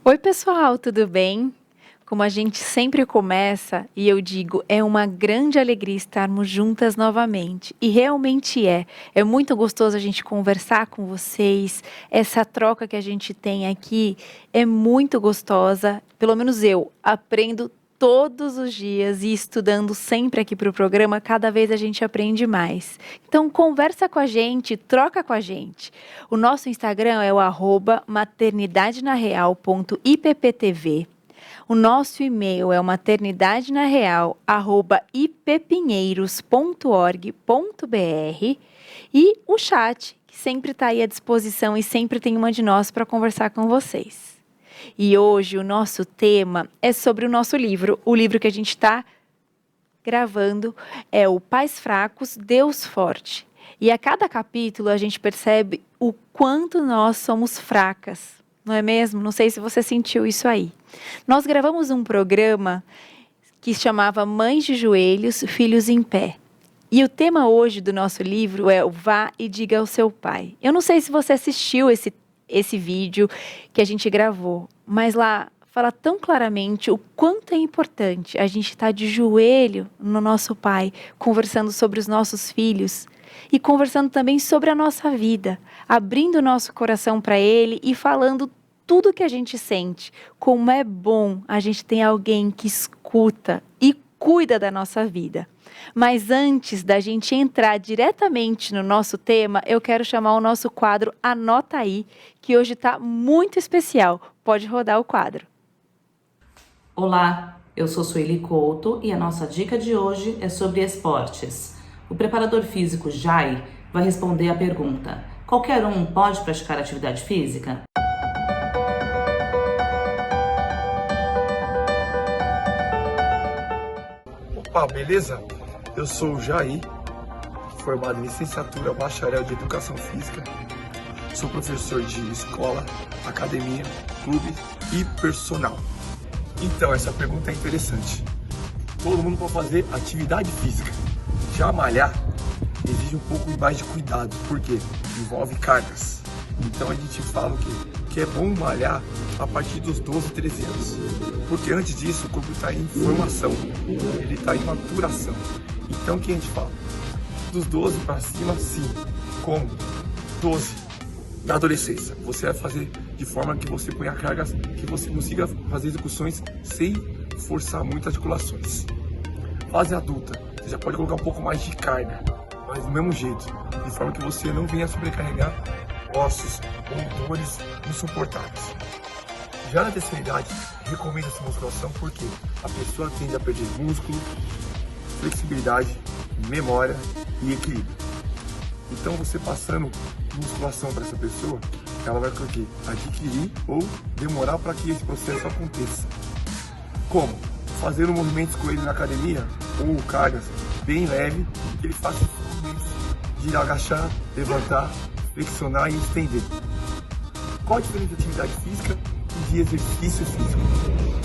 Oi, pessoal, tudo bem? Como a gente sempre começa, e eu digo, é uma grande alegria estarmos juntas novamente. E realmente é. É muito gostoso a gente conversar com vocês. Essa troca que a gente tem aqui é muito gostosa. Pelo menos eu aprendo todos os dias e estudando sempre aqui para o programa, cada vez a gente aprende mais. Então, conversa com a gente, troca com a gente. O nosso Instagram é o @maternidadenareal.ipptv. O nosso e-mail é o maternidadinareal@ipepinheiros.org.br e o chat, que sempre está aí à disposição e sempre tem uma de nós para conversar com vocês. E hoje o nosso tema é sobre o nosso livro. O livro que a gente está gravando é o Pais Fracos, Deus Forte. E a cada capítulo a gente percebe o quanto nós somos fracas, não é mesmo? Não sei se você sentiu isso aí. Nós gravamos um programa que se chamava Mães de Joelhos, Filhos em Pé. E o tema hoje do nosso livro é o Vá e Diga ao Seu Pai. Eu não sei se você assistiu esse vídeo que a gente gravou, mas lá fala tão claramente o quanto é importante a gente estar de joelho no nosso Pai, conversando sobre os nossos filhos e conversando também sobre a nossa vida, abrindo o nosso coração para Ele e falando tudo que a gente sente. Como é bom a gente ter alguém que escuta e cuida da nossa vida. Mas antes da gente entrar diretamente no nosso tema, eu quero chamar o nosso quadro Anota Aí, que hoje está muito especial. Pode rodar o quadro. Olá, eu sou Sueli Couto e a nossa dica de hoje é sobre esportes. O preparador físico Jai vai responder a pergunta: qualquer um pode praticar atividade física? Opa, beleza? Eu sou o Jair, formado em licenciatura bacharel de Educação Física. Sou professor de escola, academia, clube e personal. Então, essa pergunta é interessante. Todo mundo pode fazer atividade física. Já malhar exige um pouco mais de cuidado, porque envolve cargas. Então a gente fala o quê? Que é bom malhar a partir dos 12, 13 anos. Porque antes disso o corpo está em formação, ele está em maturação. Então o que a gente fala? Dos 12 para cima, sim. Como? 12 na adolescência. Você vai fazer de forma que você ponha cargas, que você consiga fazer execuções sem forçar muito as articulações. Fase adulta, você já pode colocar um pouco mais de carga, mas do mesmo jeito, de forma que você não venha sobrecarregar ossos ou dores insuportáveis. Já na terceira idade, recomenda-se musculação porque a pessoa tende a perder músculo, flexibilidade, memória e equilíbrio. Então você passando musculação para essa pessoa, ela vai adquirir ou demorar para que esse processo aconteça. Como? Fazendo movimentos com ele na academia ou cargas bem leve, que ele faça movimentos de agachar, levantar, flexionar e estender. Qual a diferença de atividade física e de exercício físico?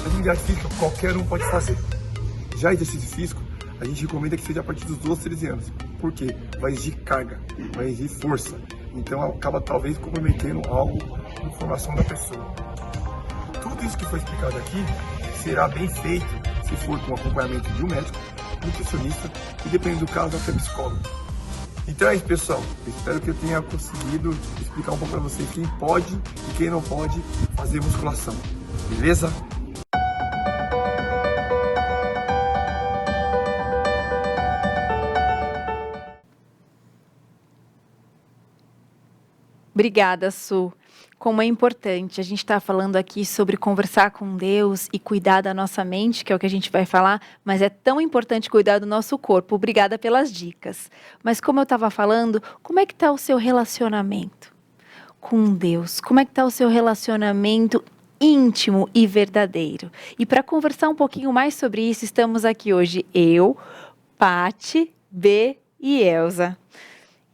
A atividade física qualquer um pode fazer. Já exercício físico, a gente recomenda que seja a partir dos 12, 13 anos. Por quê? Vai exigir carga, vai exigir força. Então acaba talvez comprometendo algo na formação da pessoa. Tudo isso que foi explicado aqui será bem feito se for com acompanhamento de um médico, nutricionista e, dependendo do caso, até psicólogo. Então é isso, pessoal. Eu espero que eu tenha conseguido explicar um pouco para vocês quem pode e quem não pode fazer musculação. Beleza? Obrigada, Su. Como é importante, a gente está falando aqui sobre conversar com Deus e cuidar da nossa mente, que é o que a gente vai falar, mas é tão importante cuidar do nosso corpo. Obrigada pelas dicas. Mas como eu estava falando, como é que está o seu relacionamento com Deus? Como é que está o seu relacionamento íntimo e verdadeiro? E para conversar um pouquinho mais sobre isso, estamos aqui hoje eu, Pati, B e Elza.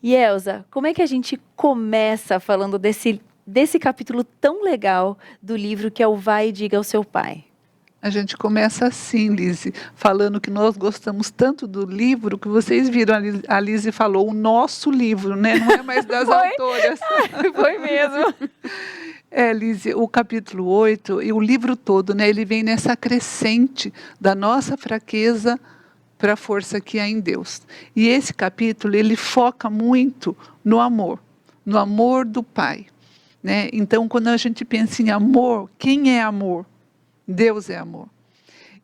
E Elza, como é que a gente começa falando desse capítulo tão legal do livro que é o Vá e Diga ao Seu Pai? A gente começa assim, Lise, falando que nós gostamos tanto do livro que vocês viram, a Lise falou o nosso livro, né? Não é mais das autoras. Foi mesmo. Lise, o capítulo 8 e o livro todo, né, ele vem nessa crescente da nossa fraqueza para a força que há em Deus. E esse capítulo, ele foca muito no amor do Pai, né? Então, quando a gente pensa em amor, quem é amor? Deus é amor.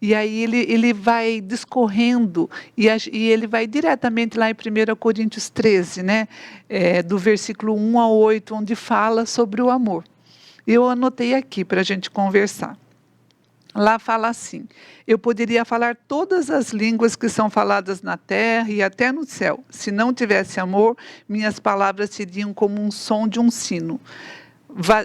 E aí ele vai discorrendo e ele vai diretamente lá em 1 Coríntios 13, né? Do versículo 1 ao 8, onde fala sobre o amor. Eu anotei aqui para a gente conversar. Lá fala assim: eu poderia falar todas as línguas que são faladas na terra e até no céu. Se não tivesse amor, minhas palavras seriam como um som de um sino.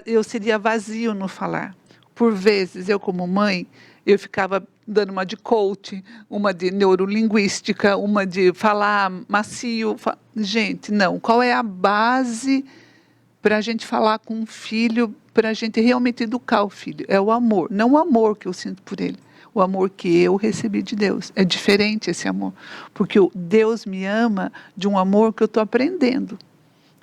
Eu seria vazio no falar. Por vezes, eu como mãe, eu ficava dando uma de coach, uma de neurolinguística, uma de falar macio. Gente, não. Qual é a base para a gente falar com um filho, para a gente realmente educar o filho? É o amor. Não o amor que eu sinto por ele, o amor que eu recebi de Deus. É diferente esse amor, porque Deus me ama de um amor que eu estou aprendendo.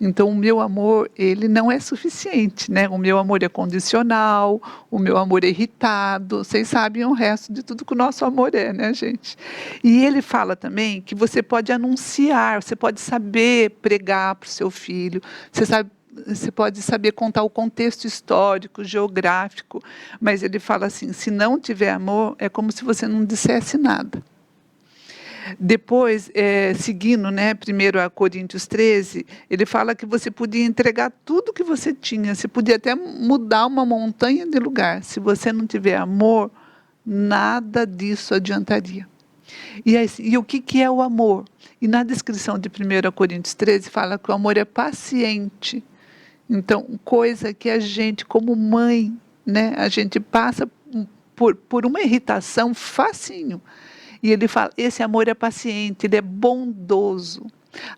Então, o meu amor, ele não é suficiente, né? O meu amor é condicional, o meu amor é irritado. Vocês sabem o resto de tudo que o nosso amor é, né, gente? E ele fala também que você pode anunciar, você pode saber pregar para o seu filho, você pode saber contar o contexto histórico, geográfico, mas ele fala assim, se não tiver amor, é como se você não dissesse nada. Depois, seguindo, né, 1 Coríntios 13, ele fala que você podia entregar tudo que você tinha, você podia até mudar uma montanha de lugar. Se você não tiver amor, nada disso adiantaria. E o que é o amor? E na descrição de 1 Coríntios 13, fala que o amor é paciente. Então, coisa que a gente, como mãe, né, a gente passa por uma irritação facinho. E ele fala, esse amor é paciente, ele é bondoso.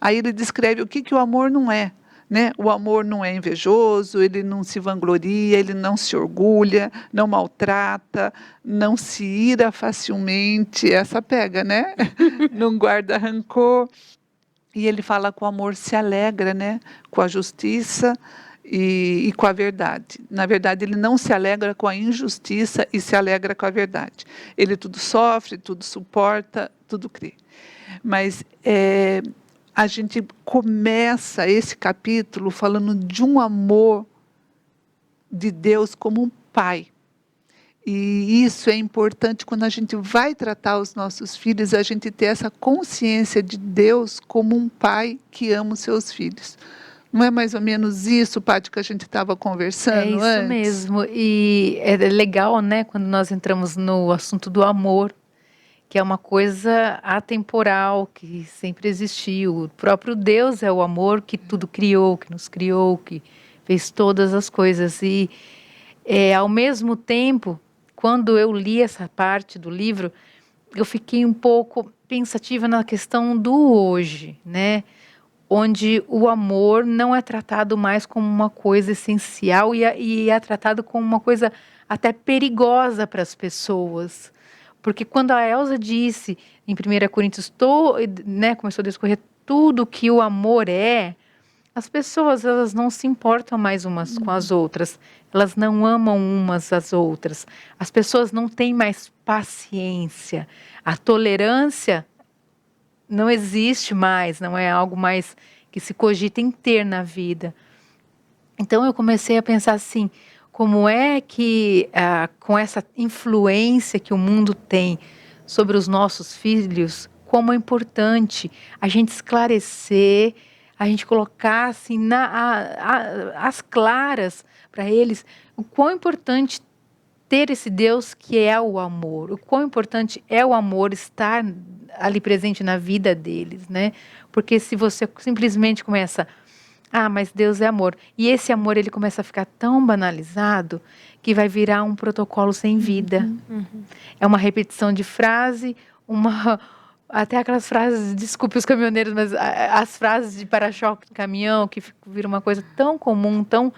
Aí ele descreve o que o amor não é, né? O amor não é invejoso, ele não se vangloria, ele não se orgulha, não maltrata, não se ira facilmente, essa pega, né? Não guarda rancor. E ele fala que o amor se alegra, né? Com a justiça e com a verdade. Na verdade, ele não se alegra com a injustiça e se alegra com a verdade. Ele tudo sofre, tudo suporta, tudo crê. Mas a gente começa esse capítulo falando de um amor de Deus como um pai. E isso é importante quando a gente vai tratar os nossos filhos, a gente ter essa consciência de Deus como um pai que ama os seus filhos. Não é mais ou menos isso, Paty, que a gente estava conversando antes? É isso mesmo. E é legal, né, quando nós entramos no assunto do amor, que é uma coisa atemporal, que sempre existiu. O próprio Deus é o amor que tudo criou, que nos criou, que fez todas as coisas. E, ao mesmo tempo, quando eu li essa parte do livro, eu fiquei um pouco pensativa na questão do hoje, né? Onde o amor não é tratado mais como uma coisa essencial e é tratado como uma coisa até perigosa para as pessoas. Porque quando a Elza disse em 1 Coríntios, né, começou a discorrer tudo que o amor é, as pessoas elas não se importam mais umas com as outras, elas não amam umas às outras, as pessoas não têm mais paciência, a tolerância não existe mais, não é algo mais que se cogita em ter na vida. Então eu comecei a pensar assim, como é que com essa influência que o mundo tem sobre os nossos filhos, como é importante a gente esclarecer, a gente colocar assim as claras para eles, o quão importante ter esse Deus que é o amor, o quão importante é o amor estar ali presente na vida deles, né? Porque se você simplesmente começa, mas Deus é amor, e esse amor ele começa a ficar tão banalizado que vai virar um protocolo sem vida. É uma repetição de frase, até aquelas frases, desculpe os caminhoneiros, mas as frases de para-choque de caminhão, que viram uma coisa tão comum, tão...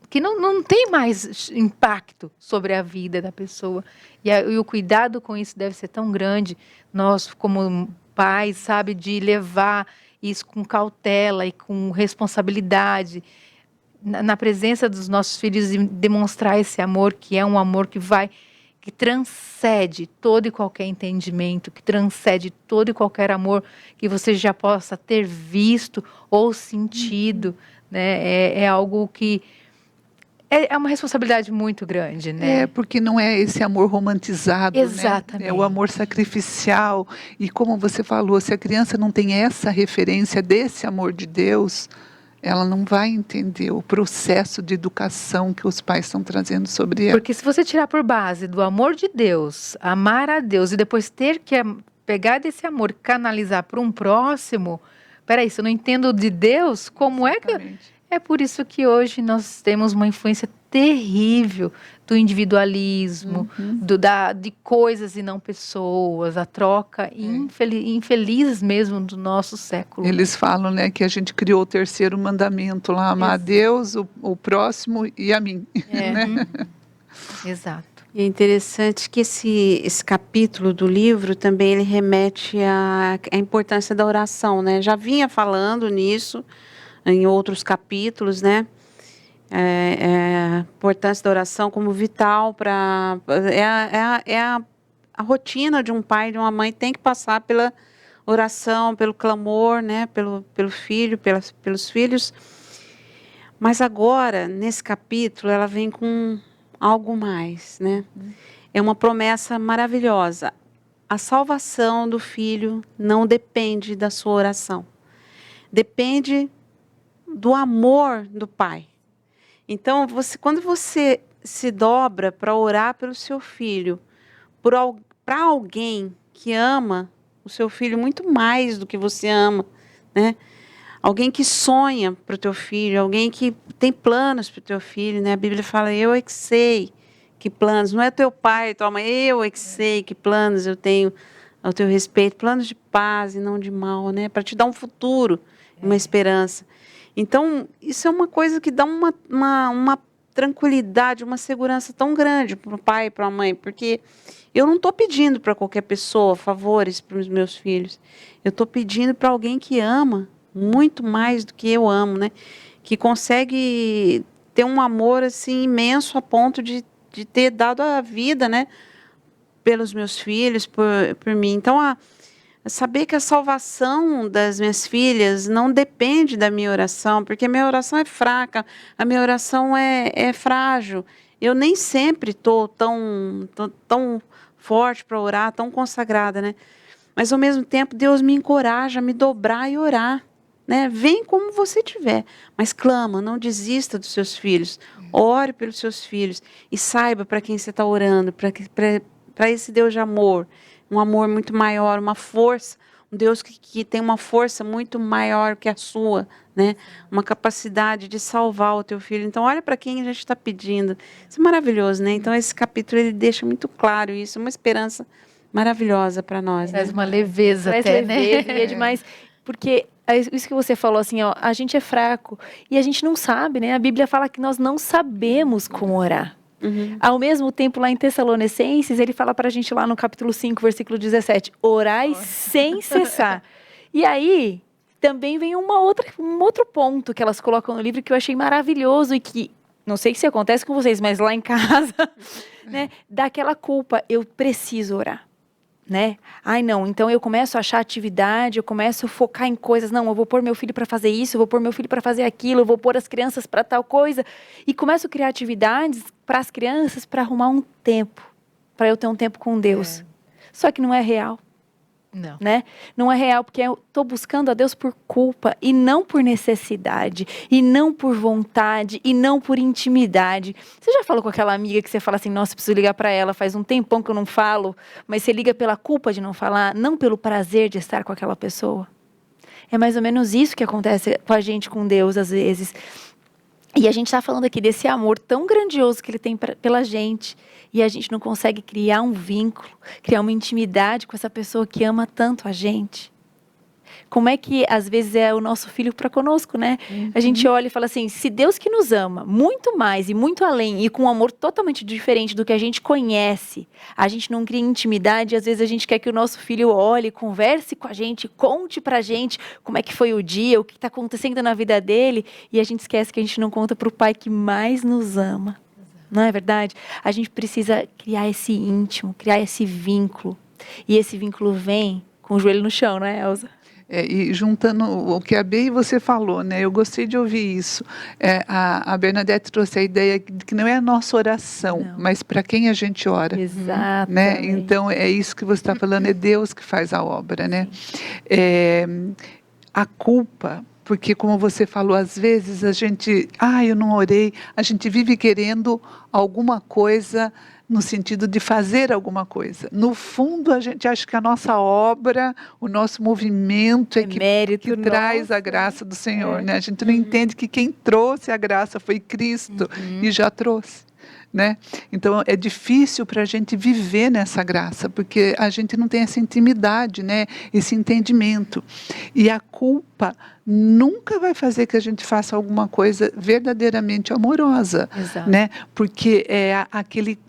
que não tem mais impacto sobre a vida da pessoa. E o cuidado com isso deve ser tão grande. Nós, como pais, sabe, de levar isso com cautela e com responsabilidade. na presença dos nossos filhos e demonstrar esse amor, que é um amor que transcende todo e qualquer entendimento, que transcende todo e qualquer amor que você já possa ter visto ou sentido, né? É algo que é uma responsabilidade muito grande, né? Porque não é esse amor romantizado, Exatamente. né? É o amor sacrificial. E como você falou, se a criança não tem essa referência desse amor de Deus, ela não vai entender o processo de educação que os pais estão trazendo sobre ela. Porque se você tirar por base do amor de Deus, amar a Deus e depois ter que pegar desse amor e canalizar para um próximo, peraí, se eu não entendo de Deus, como é que... Exatamente. É por isso que hoje nós temos uma influência terrível do individualismo, de coisas e não pessoas, a troca infeliz mesmo do nosso século. Eles falam, né, que a gente criou o terceiro mandamento lá, amar a Deus, o próximo e a mim. Né? Exato. E é interessante que esse capítulo do livro também ele remete à importância da oração, né? Já vinha falando nisso em outros capítulos, né? A importância da oração como vital para... a rotina de um pai e de uma mãe tem que passar pela oração, pelo clamor, né? Pelo filho, pelos filhos. Mas agora, nesse capítulo, ela vem com algo mais, né? É uma promessa maravilhosa. A salvação do filho não depende da sua oração. Depende do amor do pai. Então, quando você se dobra para orar pelo seu filho, para alguém que ama o seu filho muito mais do que você ama, né? Alguém que sonha para o teu filho, alguém que tem planos para o teu filho, né? A Bíblia fala, eu é que sei que planos, não é teu pai, tua mãe, eu é que sei que planos eu tenho ao teu respeito, planos de paz e não de mal, né? Para te dar um futuro, uma esperança. Então, isso é uma coisa que dá uma tranquilidade, uma segurança tão grande para o pai e para a mãe, porque eu não estou pedindo para qualquer pessoa favores para os meus filhos, eu estou pedindo para alguém que ama muito mais do que eu amo, né? Que consegue ter um amor assim imenso a ponto de ter dado a vida, né? Pelos meus filhos, por mim. Então, saber que a salvação das minhas filhas não depende da minha oração, porque a minha oração é fraca, a minha oração é frágil. Eu nem sempre estou tão forte para orar, tão consagrada, né? Mas, ao mesmo tempo, Deus me encoraja a me dobrar e orar. Né? Vem como você tiver, mas clama, não desista dos seus filhos. Ore pelos seus filhos e saiba para quem você está orando, para esse Deus de amor, um amor muito maior, uma força, um Deus que tem uma força muito maior que a sua, né? Uma capacidade de salvar o teu filho. Então, olha para quem a gente está pedindo. Isso é maravilhoso, né? Então, esse capítulo ele deixa muito claro isso, uma esperança maravilhosa para nós. Traz né? uma leveza Traz até, leveza, né? e é demais, porque isso que você falou assim, ó, a gente é fraco e a gente não sabe, né? A Bíblia fala que nós não sabemos como orar. Ao mesmo tempo, lá em Tessalonicenses, ele fala para a gente lá no capítulo 5, versículo 17, orai sem cessar. E aí, também vem um outro ponto que elas colocam no livro que eu achei maravilhoso e que, não sei se acontece com vocês, mas lá em casa, né, dá aquela culpa, eu preciso orar. Né? Ai, não, então eu começo a achar atividade, eu começo a focar em coisas, não, eu vou pôr meu filho para fazer isso, eu vou pôr meu filho para fazer aquilo, eu vou pôr as crianças para tal coisa, e começo a criar atividades para as crianças para arrumar um tempo, para eu ter um tempo com Deus. Só que não é real. Não. Né? Não é real, porque eu estou buscando a Deus por culpa e não por necessidade, e não por vontade, e não por intimidade. Você já falou com aquela amiga que você fala assim, nossa, preciso ligar para ela, faz um tempão que eu não falo, mas você liga pela culpa de não falar, não pelo prazer de estar com aquela pessoa? É mais ou menos isso que acontece com a gente, com Deus, às vezes. E a gente está falando aqui desse amor tão grandioso que ele tem pela gente. E a gente não consegue criar um vínculo, criar uma intimidade com essa pessoa que ama tanto a gente. como é que às vezes é o nosso filho para conosco, né? A gente olha e fala assim, se Deus que nos ama muito mais e muito além e com um amor totalmente diferente do que a gente conhece, a gente não cria intimidade, às vezes a gente quer que o nosso filho olhe, converse com a gente, conte pra gente como é que foi o dia, o que está acontecendo na vida dele, e a gente esquece que a gente não conta pro pai que mais nos ama. Não é verdade? A gente precisa criar esse íntimo, criar esse vínculo. E esse vínculo vem com o joelho no chão, não é, Elza? E juntando o que a Bey e você falou, né? Eu gostei de ouvir isso. A Bernadette trouxe a ideia de que não é a nossa oração, mas para quem a gente ora. Exato. Né? Então, é isso que você está falando, é Deus que faz a obra, né? A culpa, porque como você falou, às vezes a gente, eu não orei, a gente vive querendo alguma coisa no sentido de fazer alguma coisa. No fundo, a gente acha que a nossa obra, o nosso movimento é que traz a graça do Senhor, né? A gente não entende que quem trouxe a graça foi Cristo e já trouxe. Né? Então é difícil para a gente viver nessa graça, porque a gente não tem essa intimidade, né? Esse entendimento. E a culpa nunca vai fazer que a gente faça alguma coisa verdadeiramente amorosa. Exato. Né? Porque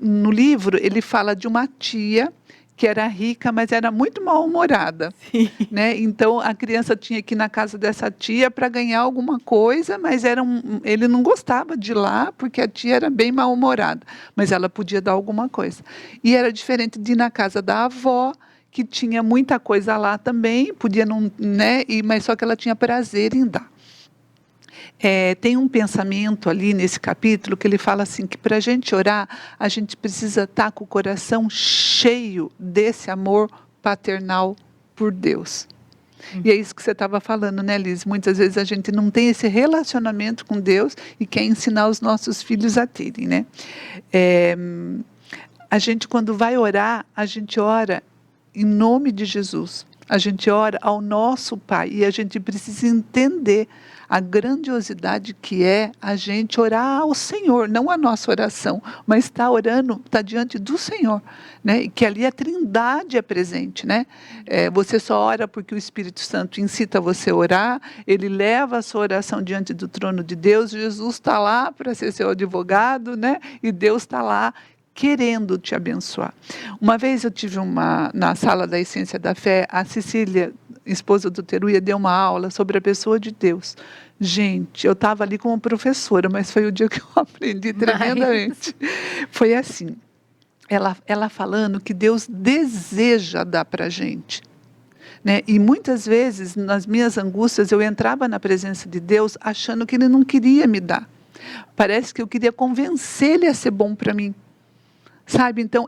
no livro ele fala de uma tia que era rica, mas era muito mal-humorada. Né? Então, a criança tinha que ir na casa dessa tia para ganhar alguma coisa, mas ele não gostava de ir lá, porque a tia era bem mal-humorada, mas ela podia dar alguma coisa. E era diferente de ir na casa da avó, que tinha muita coisa lá também, podia não, né? Mas só que ela tinha prazer em dar. Tem um pensamento ali nesse capítulo que ele fala assim, que para a gente orar, a gente precisa estar com o coração cheio desse amor paternal por Deus. E é isso que você estava falando, né, Liz? Muitas vezes a gente não tem esse relacionamento com Deus e quer ensinar os nossos filhos a terem, né? A gente, quando vai orar, a gente ora em nome de Jesus. A gente ora ao nosso Pai e a gente precisa entender a grandiosidade que é a gente orar ao Senhor, não a nossa oração, mas está orando, está diante do Senhor, né? E que ali a Trindade é presente, né? Você só ora porque o Espírito Santo incita você a orar, ele leva a sua oração diante do trono de Deus, Jesus está lá para ser seu advogado, né? E Deus está lá querendo te abençoar. Uma vez eu tive na sala da Essência da Fé, a Cecília, esposa do Teruia, deu uma aula sobre a pessoa de Deus. Gente, eu estava ali como professora, mas foi o dia que eu aprendi tremendamente. Foi assim, ela falando que Deus deseja dar para a gente. Né? E muitas vezes, nas minhas angústias, eu entrava na presença de Deus achando que Ele não queria me dar. Parece que eu queria convencer Ele a ser bom para mim. Sabe, então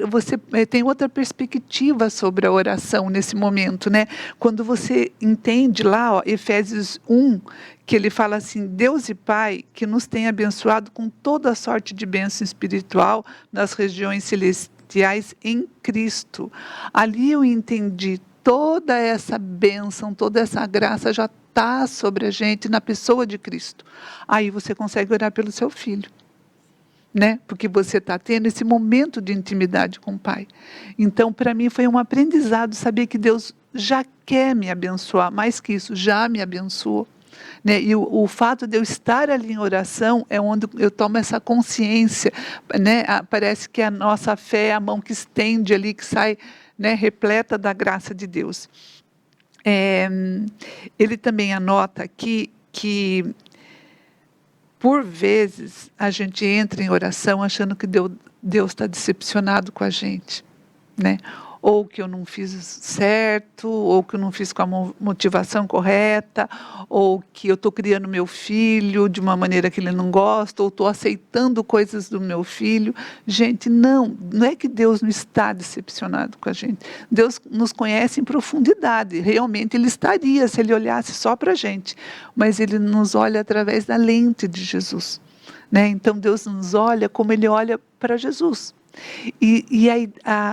você tem outra perspectiva sobre a oração nesse momento, né? Quando você entende lá, Efésios 1, que ele fala assim, Deus e Pai, que nos tem abençoado com toda a sorte de bênção espiritual nas regiões celestiais em Cristo. Ali eu entendi toda essa bênção, toda essa graça já está sobre a gente na pessoa de Cristo. Aí você consegue orar pelo seu filho. Né? Porque você está tendo esse momento de intimidade com o Pai. Então, para mim, foi um aprendizado saber que Deus já quer me abençoar, mais que isso, já me abençoou. Né? E o fato de eu estar ali em oração é onde eu tomo essa consciência. Né? Parece que a nossa fé é a mão que estende ali, que sai, né, repleta da graça de Deus. Ele também anota aqui que por vezes, a gente entra em oração achando que Deus está decepcionado com a gente, né? Ou que eu não fiz certo, ou que eu não fiz com a motivação correta, ou que eu estou criando meu filho de uma maneira que ele não gosta, ou estou aceitando coisas do meu filho. Gente, não é que Deus não está decepcionado com a gente. Deus nos conhece em profundidade, realmente Ele estaria se Ele olhasse só para a gente, mas Ele nos olha através da lente de Jesus. Né? Então Deus nos olha como Ele olha para Jesus. E aí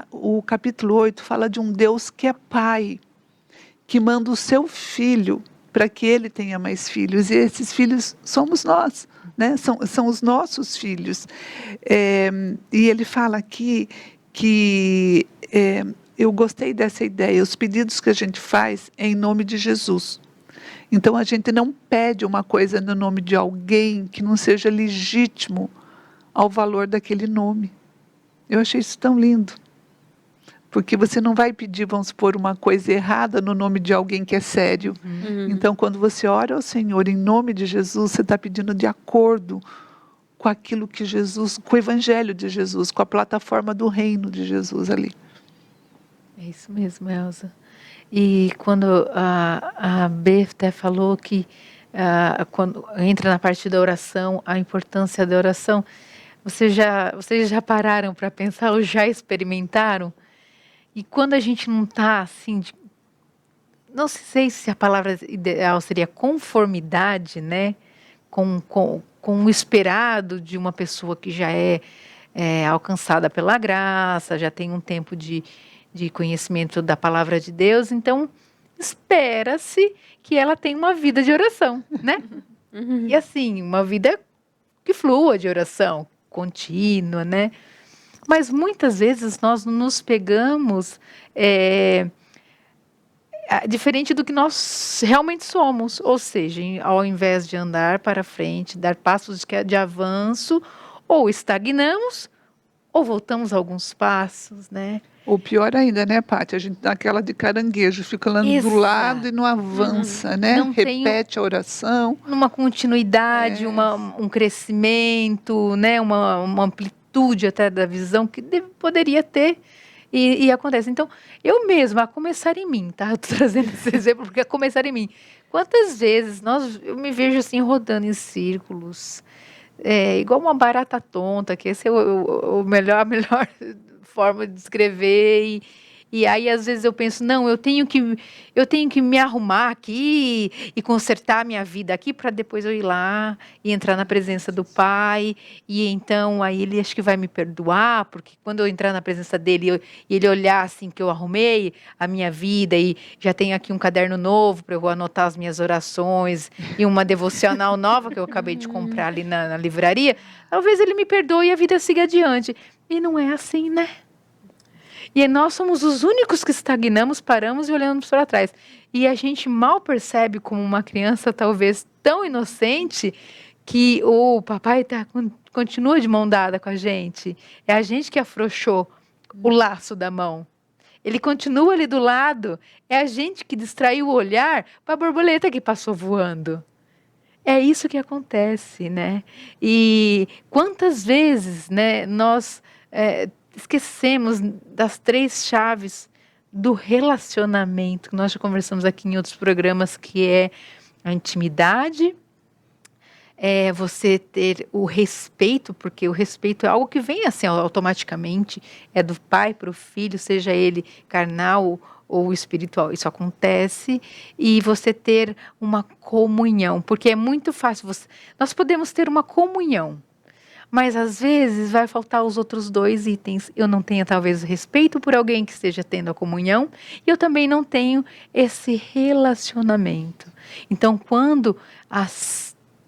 o capítulo 8 fala de um Deus que é Pai, que manda o seu Filho para que Ele tenha mais filhos, e esses filhos somos nós, né? São os nossos filhos. E ele fala aqui que eu gostei dessa ideia. Os pedidos que a gente faz é em nome de Jesus. Então a gente não pede uma coisa no nome de alguém que não seja legítimo ao valor daquele nome. Eu achei isso tão lindo. Porque você não vai pedir, vamos supor, uma coisa errada no nome de alguém que é sério. Então, quando você ora ao Senhor em nome de Jesus, você está pedindo de acordo com aquilo que Jesus, com o Evangelho de Jesus, com a plataforma do reino de Jesus ali. É isso mesmo, Elza. E quando a Bê até falou que quando entra na parte da oração, a importância da oração, vocês já pararam para pensar ou já experimentaram? E quando a gente não está assim, não sei se a palavra ideal seria conformidade, né? Com o esperado de uma pessoa que já é alcançada pela graça, já tem um tempo de conhecimento da palavra de Deus, então espera-se que ela tenha uma vida de oração, né? E assim, uma vida que flua de oração, contínua, né? Mas muitas vezes nós nos pegamos diferente do que nós realmente somos, ou seja, ao invés de andar para frente, dar passos de avanço, ou estagnamos, ou voltamos alguns passos, né? Ou pior ainda, né, Pátia? A gente dá aquela de caranguejo, fica lá do Exato. lado e não avança, né? Não Repete a oração. Numa continuidade, um crescimento, né? Uma amplitude até da visão que poderia ter e acontece. Então, eu mesma, a começar em mim, tá? Eu tô trazendo esse exemplo porque a começar em mim. Quantas vezes eu me vejo assim rodando em círculos, igual uma barata tonta, que esse é a melhor forma de descrever. E aí, às vezes, eu penso, não, eu tenho que me arrumar aqui e consertar a minha vida aqui para depois eu ir lá e entrar na presença do Pai. E então, aí ele acho que vai me perdoar, porque quando eu entrar na presença dele e ele olhar assim que eu arrumei a minha vida e já tenho aqui um caderno novo para eu anotar as minhas orações e uma devocional nova que eu acabei de comprar ali na livraria, talvez ele me perdoe e a vida siga adiante. E não é assim, né? E nós somos os únicos que estagnamos, paramos e olhamos para trás. E a gente mal percebe como uma criança talvez tão inocente que o papai continua de mão dada com a gente. É a gente que afrouxou o laço da mão. Ele continua ali do lado. É a gente que distraiu o olhar para a borboleta que passou voando. É isso que acontece, né? E quantas vezes, né, nós esquecemos das 3 chaves do relacionamento, que nós já conversamos aqui em outros programas, que é a intimidade, você ter o respeito, porque o respeito é algo que vem assim automaticamente, é do pai para o filho, seja ele carnal ou espiritual, isso acontece, e você ter uma comunhão, porque é muito fácil, nós podemos ter uma comunhão, mas às vezes vai faltar os outros 2 itens. Eu não tenho talvez respeito por alguém que esteja tendo a comunhão e eu também não tenho esse relacionamento. Então, quando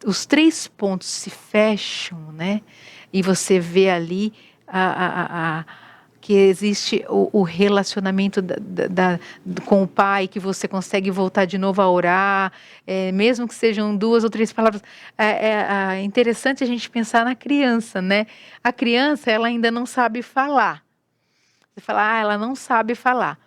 os 3 pontos se fecham, né, e você vê ali que existe o relacionamento com o pai, que você consegue voltar de novo a orar, mesmo que sejam 2 ou 3 palavras. É interessante a gente pensar na criança, né? A criança, ela ainda não sabe falar. Você fala, ela não sabe falar.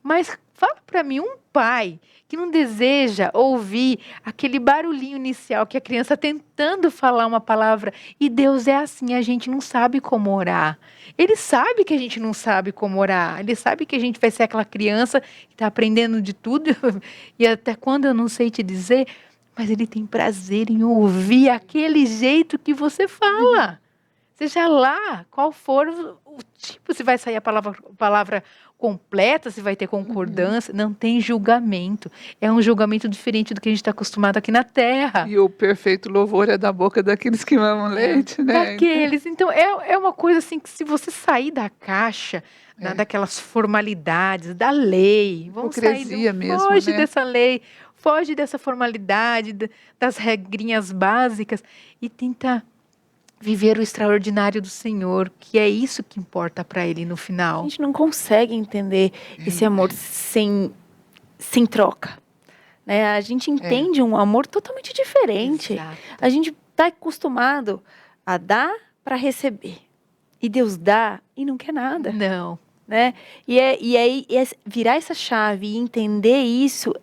Mas fala para mim um pai que não deseja ouvir aquele barulhinho inicial que a criança tentando falar uma palavra. E Deus é assim, a gente não sabe como orar. Ele sabe que a gente não sabe como orar. Ele sabe que a gente vai ser aquela criança que está aprendendo de tudo. E até quando eu não sei te dizer, mas ele tem prazer em ouvir aquele jeito que você fala. Seja lá qual for o tipo, se vai sair a palavra completa, se vai ter concordância, não tem julgamento. É um julgamento diferente do que a gente está acostumado aqui na Terra. E o perfeito louvor é da boca daqueles que mamam leite, né? Daqueles. Então, é uma coisa assim que se você sair da caixa, daquelas formalidades, da lei, vamos hipocrisia mesmo, foge né? dessa lei, foge dessa formalidade, das regrinhas básicas e tenta viver o extraordinário do Senhor, que é isso que importa para Ele no A final. gente não consegue entender esse amor sem troca, né? A gente entende um amor totalmente diferente. Exato. A gente está acostumado a dar para receber. E Deus dá e não quer nada, Não. né? E aí virar essa chave e entender isso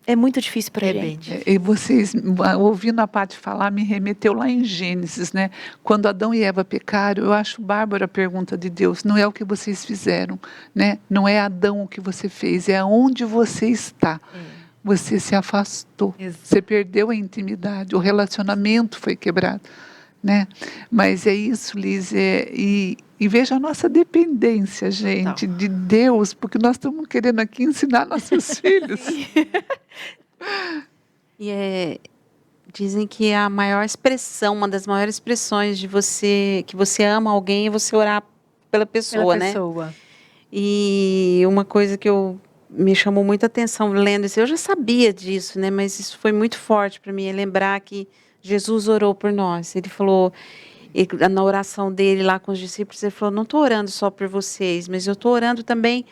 é muito difícil para É bem gente. difícil. E vocês, ouvindo a Paty falar, me remeteu lá em Gênesis, né? Quando Adão e Eva pecaram, eu acho bárbara a pergunta de Deus. Não é o que vocês fizeram, né? Não é Adão o que você fez, é onde você está. Você se afastou, Exato. você perdeu a intimidade, o relacionamento foi quebrado, né? Mas é isso, Liz, e veja a nossa dependência, gente, de Deus, porque nós estamos querendo aqui ensinar nossos filhos. E dizem que a maior expressão, uma das maiores expressões de que você ama alguém é você orar pela pessoa, Pela né? pessoa. E uma coisa que me chamou muita atenção lendo isso, eu já sabia disso, né? Mas isso foi muito forte para mim, é lembrar que Jesus orou por nós. Ele falou, na oração dele lá com os discípulos, ele falou, não estou orando só por vocês, mas eu estou orando também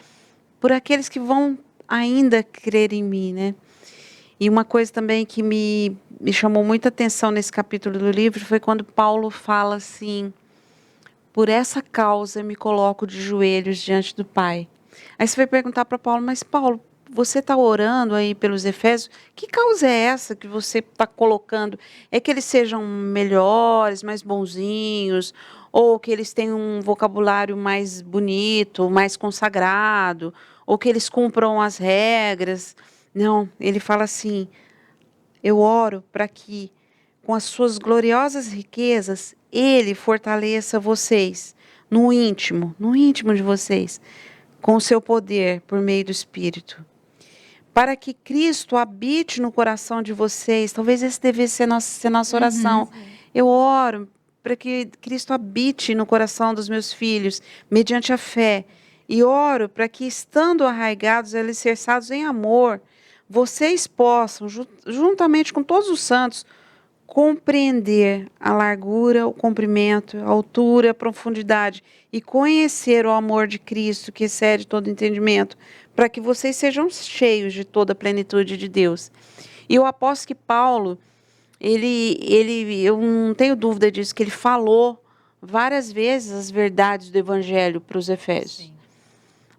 por aqueles que vão ainda crer em mim, né? E uma coisa também que me chamou muita atenção nesse capítulo do livro foi quando Paulo fala assim, por essa causa me coloco de joelhos diante do Pai. Aí você vai perguntar para Paulo, mas Paulo, você está orando aí pelos Efésios, que causa é essa que você está colocando? É que eles sejam melhores, mais bonzinhos, ou que eles tenham um vocabulário mais bonito, mais consagrado, ou que eles cumpram as regras? Não, ele fala assim, eu oro para que com as suas gloriosas riquezas, ele fortaleça vocês no íntimo de vocês, com o seu poder por meio do Espírito. Para que Cristo habite no coração de vocês, talvez esse devesse ser nossa oração. Eu oro para que Cristo habite no coração dos meus filhos, mediante a fé. E oro para que, estando arraigados e alicerçados em amor, vocês possam, juntamente com todos os santos, compreender a largura, o comprimento, a altura, a profundidade e conhecer o amor de Cristo que excede todo entendimento, para que vocês sejam cheios de toda a plenitude de Deus. E eu aposto que Paulo, eu não tenho dúvida disso, que ele falou várias vezes as verdades do Evangelho para os Efésios. Sim.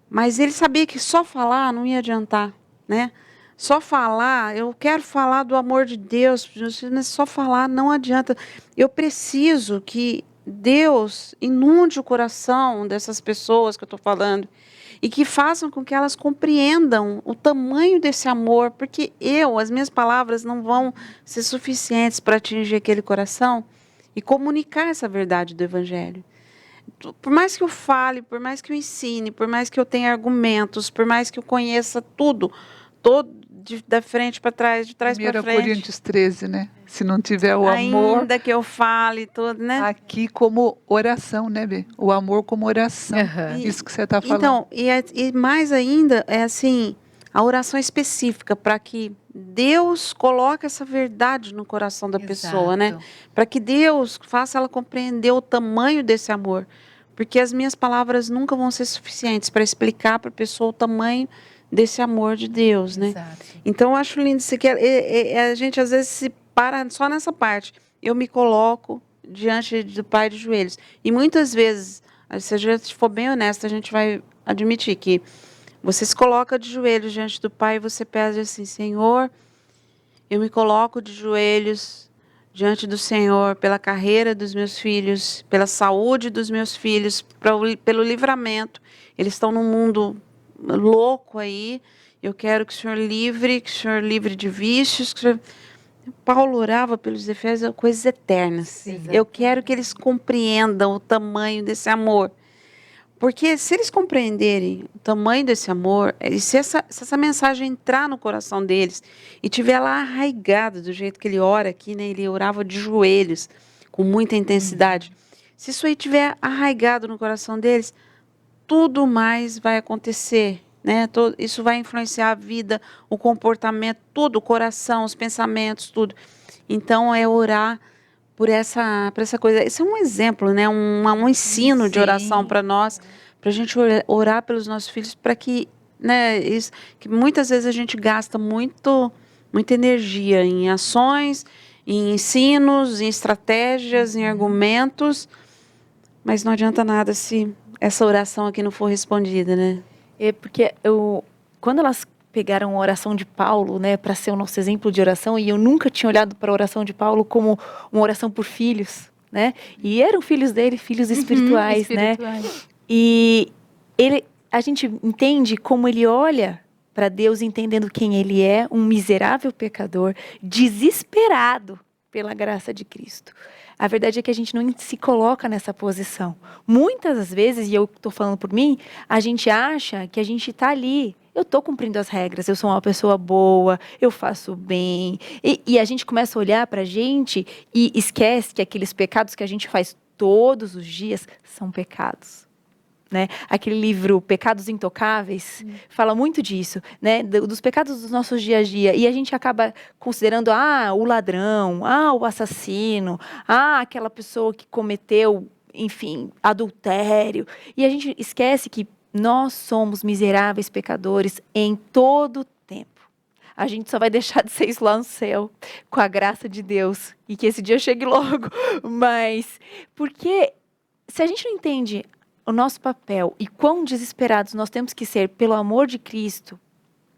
Mas ele sabia que só falar não ia adiantar, né? Só falar, eu quero falar do amor de Deus, mas só falar não adianta. Eu preciso que Deus inunde o coração dessas pessoas que eu estou falando e que façam com que elas compreendam o tamanho desse amor, porque as minhas palavras não vão ser suficientes para atingir aquele coração e comunicar essa verdade do Evangelho. Por mais que eu fale, por mais que eu ensine, por mais que eu tenha argumentos, por mais que eu conheça tudo, da frente para trás, de trás para frente. 1 Coríntios 13, né? Se não tiver o amor... Ainda que eu fale tudo, né? Aqui como oração, né, Bê? O amor como oração. Isso que você está falando. Então, e mais ainda, é assim, a oração específica para que Deus coloque essa verdade no coração da pessoa, né? Para que Deus faça ela compreender o tamanho desse amor. Porque as minhas palavras nunca vão ser suficientes para explicar para a pessoa o tamanho desse amor de Deus, né? Exato. Então, eu acho lindo isso aqui. A gente, às vezes, se para só nessa parte. Eu me coloco diante do Pai de joelhos. E muitas vezes, se a gente for bem honesta, a gente vai admitir que você se coloca de joelhos diante do Pai e você pede assim, Senhor, eu me coloco de joelhos diante do Senhor pela carreira dos meus filhos, pela saúde dos meus filhos, pelo livramento. Eles estão num mundo louco aí, eu quero que o Senhor livre de vícios. Paulo orava pelos Efésios coisas eternas. Exatamente. Eu quero que eles compreendam o tamanho desse amor. Porque se eles compreenderem o tamanho desse amor, e se essa mensagem entrar no coração deles e estiver lá arraigada do jeito que ele ora aqui, né? Ele orava de joelhos, com muita intensidade. Se isso aí estiver arraigado no coração deles, tudo mais vai acontecer, né? Isso vai influenciar a vida, o comportamento, tudo, o coração, os pensamentos, tudo. Então, é orar por essa coisa. Isso é um exemplo, né? Um ensino de oração Sim. para nós, para a gente orar pelos nossos filhos, para que, né, isso, que muitas vezes a gente gasta muita energia em ações, em ensinos, em estratégias, em argumentos, mas não adianta nada se essa oração aqui não for respondida, né? É porque quando elas pegaram a oração de Paulo, né, para ser o nosso exemplo de oração, e eu nunca tinha olhado para a oração de Paulo como uma oração por filhos, né? E eram filhos dele, filhos espirituais, né? E a gente entende como ele olha para Deus, entendendo quem ele é, um miserável pecador, desesperado pela graça de Cristo. A verdade é que a gente não se coloca nessa posição. Muitas das vezes, e eu estou falando por mim, a gente acha que a gente está ali. Eu estou cumprindo as regras, eu sou uma pessoa boa, eu faço bem. E a gente começa a olhar para a gente e esquece que aqueles pecados que a gente faz todos os dias são pecados. Né? Aquele livro Pecados Intocáveis fala muito disso, né? Dos pecados dos nossos dia a dia. E a gente acaba considerando o ladrão, o assassino, aquela pessoa que cometeu, enfim, adultério. E a gente esquece que nós somos miseráveis pecadores em todo tempo. A gente só vai deixar de ser isso lá no céu, com a graça de Deus. E que esse dia chegue logo. Mas, porque se a gente não entende o nosso papel e quão desesperados nós temos que ser pelo amor de Cristo,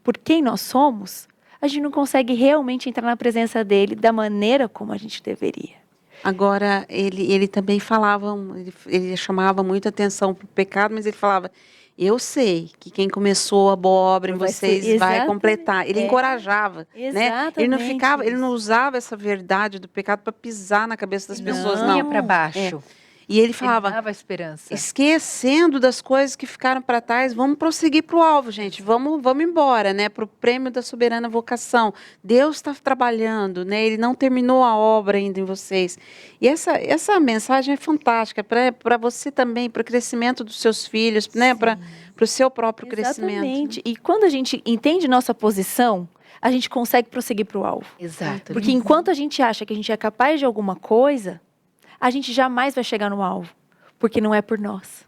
por quem nós somos, a gente não consegue realmente entrar na presença dele da maneira como a gente deveria. Agora, ele também falava, ele chamava muita atenção para o pecado, mas ele falava, eu sei que quem começou a boa obra em vocês vai completar. Ele encorajava, né? Ele não usava essa verdade do pecado para pisar na cabeça das pessoas, não. Ia para baixo. E ele falava, dava esperança. Esquecendo das coisas que ficaram para trás, vamos prosseguir para o alvo, gente. Vamos embora, né? Para o prêmio da soberana vocação. Deus está trabalhando, né? Ele não terminou a obra ainda em vocês. E essa mensagem é fantástica para você também, para o crescimento dos seus filhos, né? Para o seu próprio crescimento. Exatamente. E quando a gente entende nossa posição, a gente consegue prosseguir para o alvo. Exato. Porque enquanto a gente acha que a gente é capaz de alguma coisa, a gente jamais vai chegar no alvo, porque não é por nós.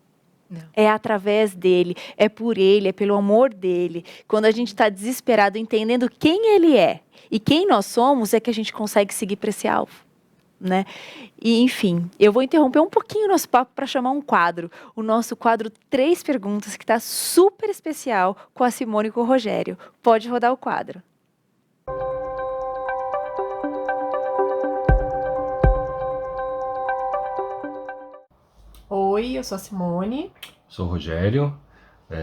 Não. É através dele, é por ele, é pelo amor dele. Quando a gente está desesperado, entendendo quem ele é e quem nós somos, é que a gente consegue seguir para esse alvo, né? E, enfim, eu vou interromper um pouquinho o nosso papo para chamar um quadro. O nosso quadro 3 Perguntas, que está super especial com a Simone e com o Rogério. Pode rodar o quadro. Oi, eu sou a Simone. Sou o Rogério,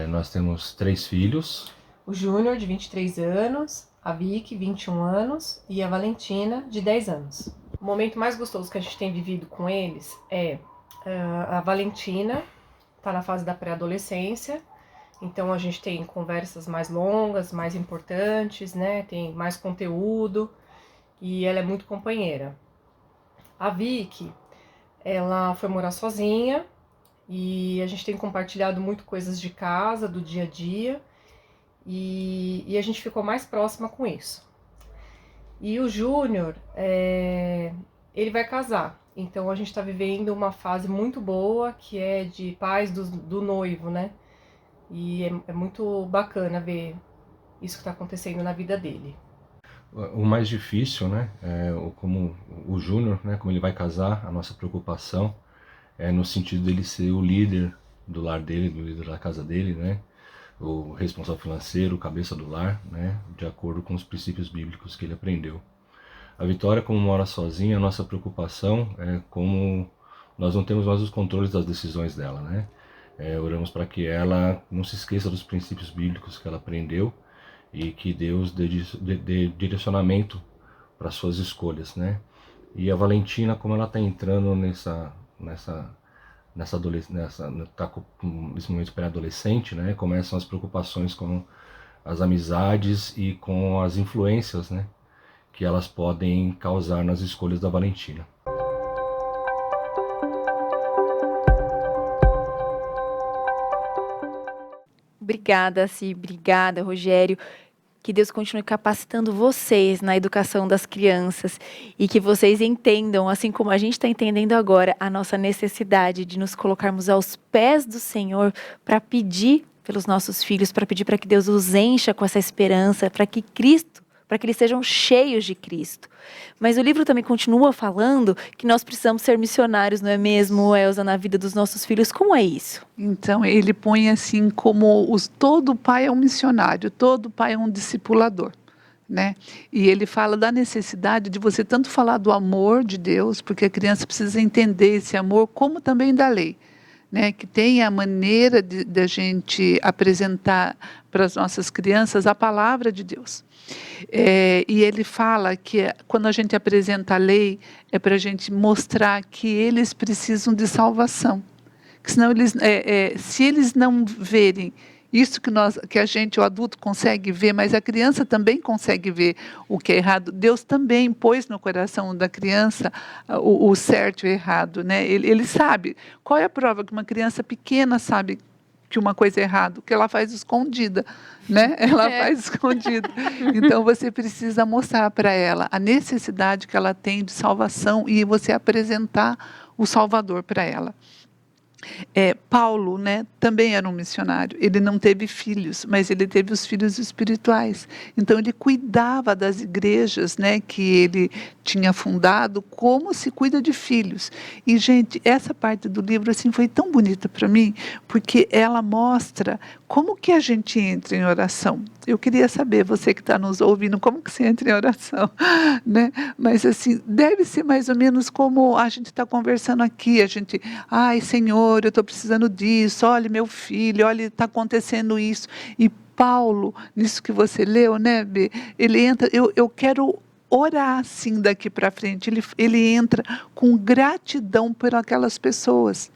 nós temos 3 filhos. O Júnior, de 23 anos, a Vicky, 21 anos, e a Valentina, de 10 anos. O momento mais gostoso que a gente tem vivido com eles é a Valentina, está na fase da pré-adolescência, então a gente tem conversas mais longas, mais importantes, né? Tem mais conteúdo, e ela é muito companheira. A Vicky, ela foi morar sozinha e a gente tem compartilhado muito coisas de casa, do dia a dia, e a gente ficou mais próxima com isso. E o Júnior, ele vai casar, então a gente está vivendo uma fase muito boa, que é de paz do noivo, né? E é muito bacana ver isso que está acontecendo na vida dele. O mais difícil, né, como o Júnior, né, como ele vai casar, a nossa preocupação é no sentido dele ser o líder do lar dele, do líder da casa dele, né, o responsável financeiro, o cabeça do lar, né, de acordo com os princípios bíblicos que ele aprendeu. A Vitória, como mora sozinha, a nossa preocupação é como nós não temos mais os controles das decisões dela, né. Oramos para que ela não se esqueça dos princípios bíblicos que ela aprendeu, e que Deus dê direcionamento para suas escolhas, né? E a Valentina, como ela está entrando nesse momento pré-adolescente, né? Começam as preocupações com as amizades e com as influências, né? Que elas podem causar nas escolhas da Valentina. Obrigada, Si. Obrigada, Rogério. que Deus continue capacitando vocês na educação das crianças e que vocês entendam, assim como a gente está entendendo agora, a nossa necessidade de nos colocarmos aos pés do Senhor para pedir pelos nossos filhos, para pedir para que Deus os encha com essa esperança, para que eles sejam cheios de Cristo. Mas o livro também continua falando que nós precisamos ser missionários, não é mesmo, Elza, na vida dos nossos filhos? Como é isso? Então, ele põe assim como todo pai é um missionário, todo pai é um discipulador, né? E ele fala da necessidade de você tanto falar do amor de Deus, porque a criança precisa entender esse amor, como também da lei, né? Que tem a maneira de a gente apresentar para as nossas crianças a palavra de Deus. E ele fala que quando a gente apresenta a lei, é para a gente mostrar que eles precisam de salvação. Que senão se eles não verem isso que a gente, o adulto, consegue ver, mas a criança também consegue ver o que é errado. Deus também pôs no coração da criança o certo e o errado, né? Ele sabe. Qual é a prova que uma criança pequena sabe que uma coisa é errada? Que ela faz escondida, né? Ela faz escondida. Então, você precisa mostrar para ela a necessidade que ela tem de salvação e você apresentar o Salvador para ela. Paulo, né, também era um missionário. Ele não teve filhos, mas ele teve os filhos espirituais. Então, ele cuidava das igrejas, né, que ele tinha fundado, como se cuida de filhos. E, gente, essa parte do livro assim, foi tão bonita para mim, porque ela mostra como que a gente entra em oração. Eu queria saber, você que está nos ouvindo, como que você entra em oração, né? Mas assim, deve ser mais ou menos como a gente está conversando aqui, ai Senhor, eu estou precisando disso, olha meu filho, olha, está acontecendo isso. E Paulo, nisso que você leu, né, Bê? Ele entra, eu quero orar assim daqui para frente, ele entra com gratidão por aquelas pessoas.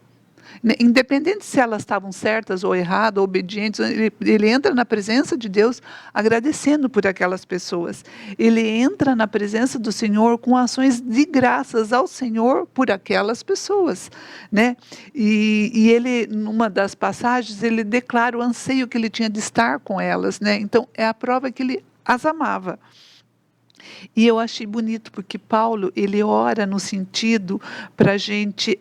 Independente se elas estavam certas ou erradas, ou obedientes, ele entra na presença de Deus agradecendo por aquelas pessoas. Ele entra na presença do Senhor com ações de graças ao Senhor por aquelas pessoas, né? E ele, numa das passagens, ele declara o anseio que ele tinha de estar com elas, né? Então, é a prova que ele as amava. E eu achei bonito, porque Paulo, ele ora no sentido para a gente...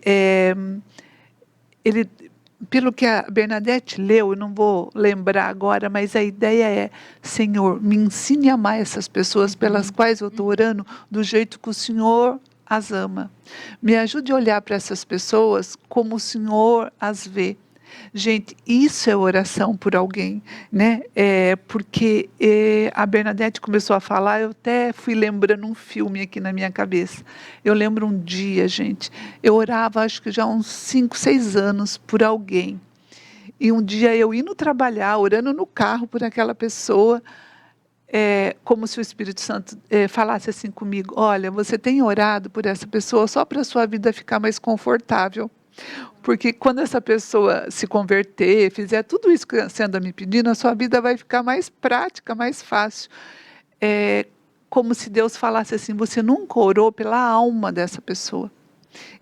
pelo que a Bernadette leu, eu não vou lembrar agora, mas a ideia é, Senhor, me ensine a amar essas pessoas pelas quais eu estou orando do jeito que o Senhor as ama. Me ajude a olhar para essas pessoas como o Senhor as vê. Gente, isso é oração por alguém, né? Porque a Bernadette começou a falar, eu até fui lembrando um filme aqui na minha cabeça. Eu lembro um dia, gente, eu orava acho que já há uns 5, 6 anos por alguém. E um dia eu indo trabalhar, orando no carro por aquela pessoa, como se o Espírito Santo falasse assim comigo, olha, você tem orado por essa pessoa só para a sua vida ficar mais confortável. Porque quando essa pessoa se converter, fizer tudo isso que você anda me pedindo, a sua vida vai ficar mais prática, mais fácil. Como se Deus falasse assim, você nunca orou pela alma dessa pessoa.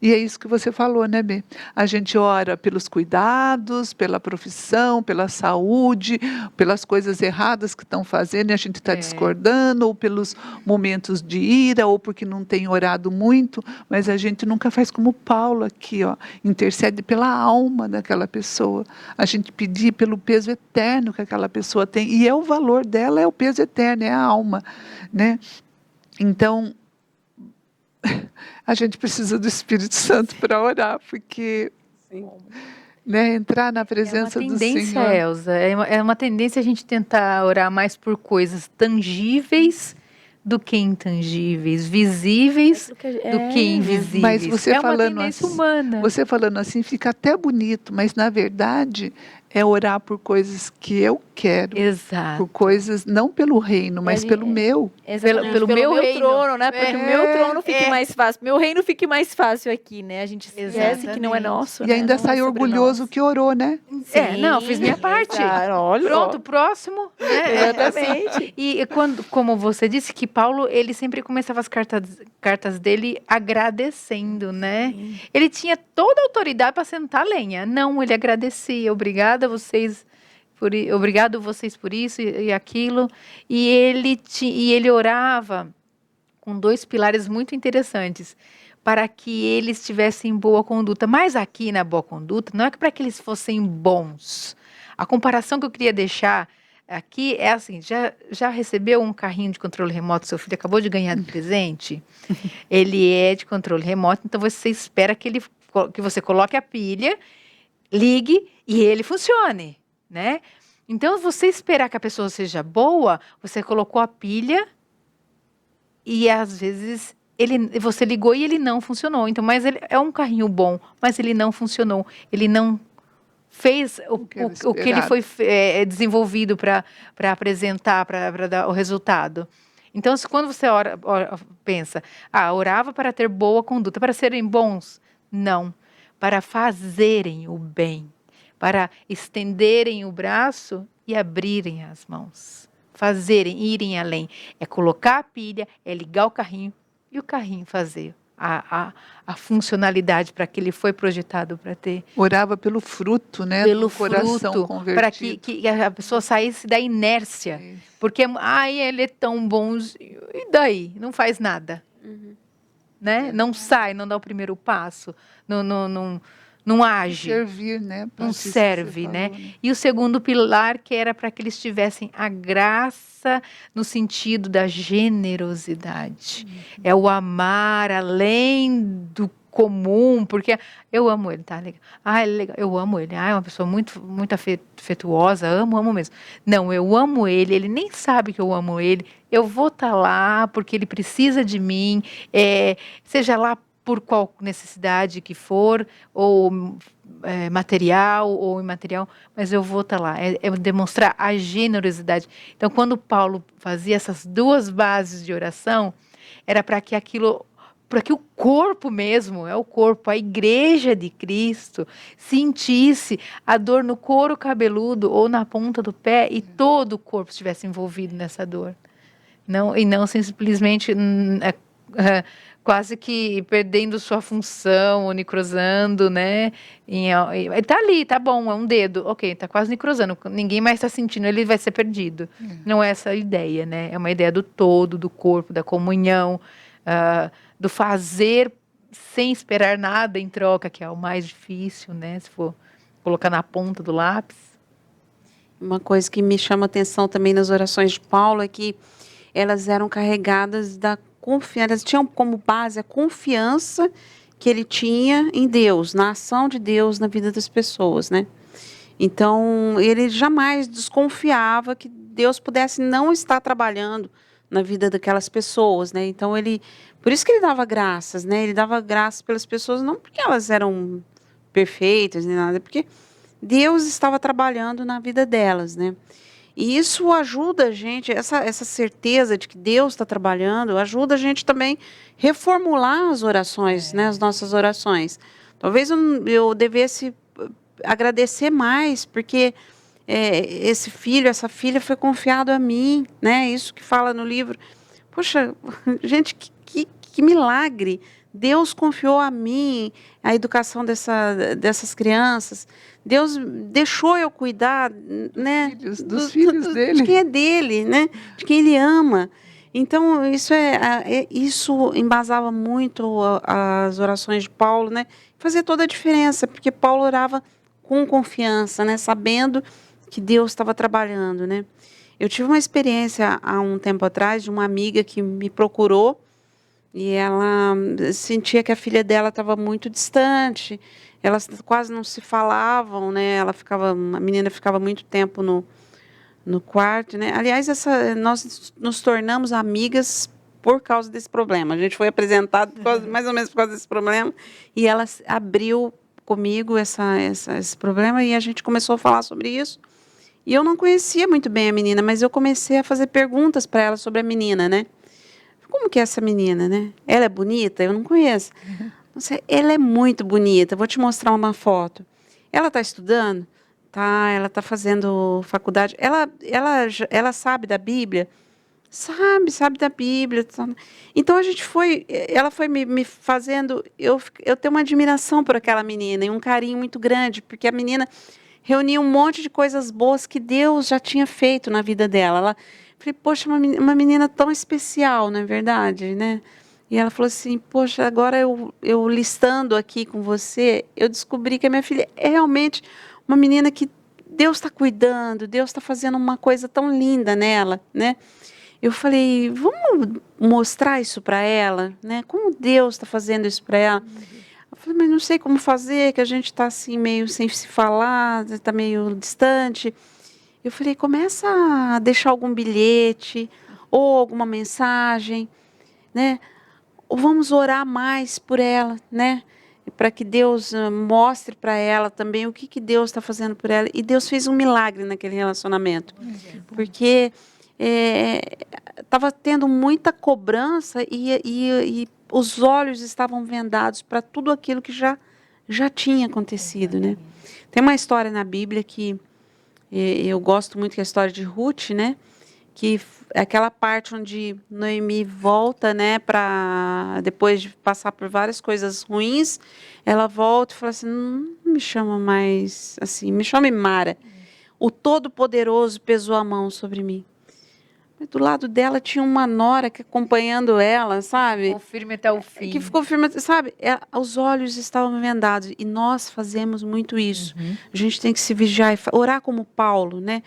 E é isso que você falou, né, Bê? A gente ora pelos cuidados, pela profissão, pela saúde, pelas coisas erradas que estão fazendo e a gente está discordando, ou pelos momentos de ira, ou porque não tem orado muito, mas a gente nunca faz como Paulo aqui, intercede pela alma daquela pessoa. A gente pedir pelo peso eterno que aquela pessoa tem, e o valor dela é o peso eterno, é a alma, né? Então, a gente precisa do Espírito Santo para orar, porque entrar na presença do Senhor. É uma tendência, Elza, é uma tendência a gente tentar orar mais por coisas tangíveis do que intangíveis, visíveis do que invisíveis. Mas você falando uma tendência assim, humana. Você falando assim fica até bonito, mas na verdade é orar por coisas que eu quero. Exato. Por coisas, não pelo reino, mas pelo meu. Pelo meu reino. Trono, né? Para que o meu trono fique mais fácil. Meu reino fique mais fácil aqui, né? A gente esquece que não é nosso. E ainda sai orgulhoso que orou, né? Não, fiz minha parte. Olha, pronto, próximo. Né? Exatamente. E como você disse, que Paulo, ele sempre começava as cartas dele agradecendo, né? Ele tinha toda a autoridade para sentar a lenha. Não, ele agradecia. Obrigada a vocês obrigado vocês por isso e aquilo. E ele orava com 2 pilares muito interessantes, para que eles tivessem boa conduta. Mas aqui na boa conduta, não é para que eles fossem bons. A comparação que eu queria deixar aqui é assim, já recebeu um carrinho de controle remoto, seu filho acabou de ganhar de presente? Ele é de controle remoto, então você espera que você coloque a pilha, ligue e ele funcione, né? Então, você esperar que a pessoa seja boa, você colocou a pilha e às vezes você ligou e ele não funcionou. Então, mas ele é um carrinho bom, mas ele não funcionou. Ele não fez o que ele foi desenvolvido para apresentar, para dar o resultado. Então, quando você pensa, orava para ter boa conduta, para serem bons? Não, para fazerem o bem, para estenderem o braço e abrirem as mãos. Fazerem, irem além. É colocar a pilha, é ligar o carrinho e o carrinho fazer a funcionalidade para que ele foi projetado para ter. Orava pelo fruto, né? Pelo do coração fruto, convertido. para que a pessoa saísse da inércia. Isso. Porque, ele é tão bom, e daí? Não faz nada. Né? Não sai, não dá o primeiro passo, não age. Servir, né? Não serve, né? E o segundo pilar, que era para que eles tivessem a graça no sentido da generosidade. É o amar além do comum, porque eu amo ele, tá? Legal. Ele é legal. Eu amo ele. É uma pessoa muito, muito afetuosa, amo mesmo. Não, eu amo ele nem sabe que eu amo ele. Eu vou estar lá porque ele precisa de mim, seja lá por qual necessidade que for, ou material ou imaterial, mas eu vou estar lá. É demonstrar a generosidade. Então, quando Paulo fazia essas 2 bases de oração, era para que o corpo mesmo, o corpo, a igreja de Cristo, sentisse a dor no couro cabeludo ou na ponta do pé e todo o corpo estivesse envolvido nessa dor. E não simplesmente quase que perdendo sua função, ou necrosando, né? Ele tá ali, tá bom, é um dedo. Ok, tá quase necrosando, ninguém mais está sentindo, ele vai ser perdido. Não é essa a ideia, né? É uma ideia do todo, do corpo, da comunhão, do fazer sem esperar nada em troca, que é o mais difícil, né? Se for colocar na ponta do lápis. Uma coisa que me chama atenção também nas orações de Paulo é que elas eram carregadas da confiança, elas tinham como base a confiança que ele tinha em Deus, na ação de Deus na vida das pessoas, né? Então, ele jamais desconfiava que Deus pudesse não estar trabalhando na vida daquelas pessoas, né? Então, por isso que ele dava graças, né? Ele dava graças pelas pessoas, não porque elas eram perfeitas, nem nada, porque Deus estava trabalhando na vida delas, né? E isso ajuda a gente, essa certeza de que Deus está trabalhando, ajuda a gente também reformular as orações, né, as nossas orações. Talvez eu devesse agradecer mais, porque esse filho, essa filha foi confiado a mim, né? Isso que fala no livro. Poxa, gente, que milagre! Deus confiou a mim a educação dessas crianças. Deus deixou eu cuidar, né, dos filhos dele. De quem é dele, né, de quem ele ama. Então, isso embasava muito as orações de Paulo, né? Fazia toda a diferença, porque Paulo orava com confiança, né, sabendo que Deus estava trabalhando, né? Eu tive uma experiência há um tempo atrás de uma amiga que me procurou e ela sentia que a filha dela estava muito distante, elas quase não se falavam, né? A menina ficava muito tempo no quarto, né? Aliás, nós nos tornamos amigas por causa desse problema. A gente foi apresentado mais ou menos por causa desse problema e ela abriu comigo esse problema e a gente começou a falar sobre isso. E eu não conhecia muito bem a menina, mas eu comecei a fazer perguntas para ela sobre a menina, né? Como que é essa menina, né? Ela é bonita? Eu não conheço. Ela é muito bonita. Vou te mostrar uma foto. Ela está estudando? Tá, ela está fazendo faculdade. Ela sabe da Bíblia? Sabe da Bíblia. Então, ela foi me fazendo... Eu tenho uma admiração por aquela menina e um carinho muito grande, porque a menina... reunia um monte de coisas boas que Deus já tinha feito na vida dela. Ela, falei, poxa, uma menina tão especial, não é verdade, né? E ela falou assim, poxa, agora eu listando aqui com você, eu descobri que a minha filha é realmente uma menina que Deus está cuidando, Deus está fazendo uma coisa tão linda nela, né? Eu falei, vamos mostrar isso para ela, né? Como Deus está fazendo isso para ela? Eu falei, mas não sei como fazer, que a gente está assim meio sem se falar, está meio distante. Eu falei, começa a deixar algum bilhete ou alguma mensagem, né? Ou vamos orar mais por ela, né? Para que Deus mostre para ela também o que Deus está fazendo por ela. E Deus fez um milagre naquele relacionamento. Porque estava tendo muita cobrança e os olhos estavam vendados para tudo aquilo que já tinha acontecido, né? Tem uma história na Bíblia que eu gosto muito, que é a história de Ruth, né? Que é aquela parte onde Noemi volta, né, para depois de passar por várias coisas ruins, ela volta e fala assim, não me chama mais assim, me chame Mara. O Todo-Poderoso pesou a mão sobre mim. Mas do lado dela tinha uma nora que acompanhando ela, sabe? Ficou firme até o fim. Que ficou firme, sabe? Os olhos estavam vendados e nós fazemos muito isso. A gente tem que se vigiar e orar como Paulo, né?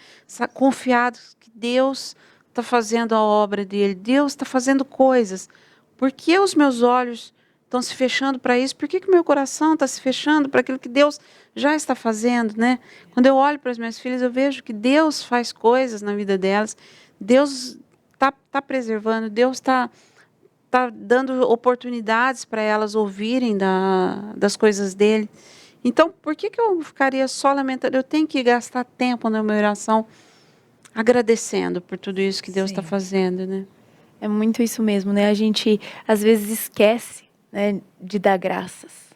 Confiados que Deus está fazendo a obra dele, Deus está fazendo coisas. Por que os meus olhos estão se fechando para isso? Por que o meu coração está se fechando para aquilo que Deus já está fazendo, né? Quando eu olho para as minhas filhas, eu vejo que Deus faz coisas na vida delas, Deus está preservando, Deus está dando oportunidades para elas ouvirem das coisas dele. Então, por que eu ficaria só lamentando? Eu tenho que gastar tempo na minha oração agradecendo por tudo isso que Deus está fazendo, né? É muito isso mesmo, né? A gente, às vezes, esquece, né, de dar graças.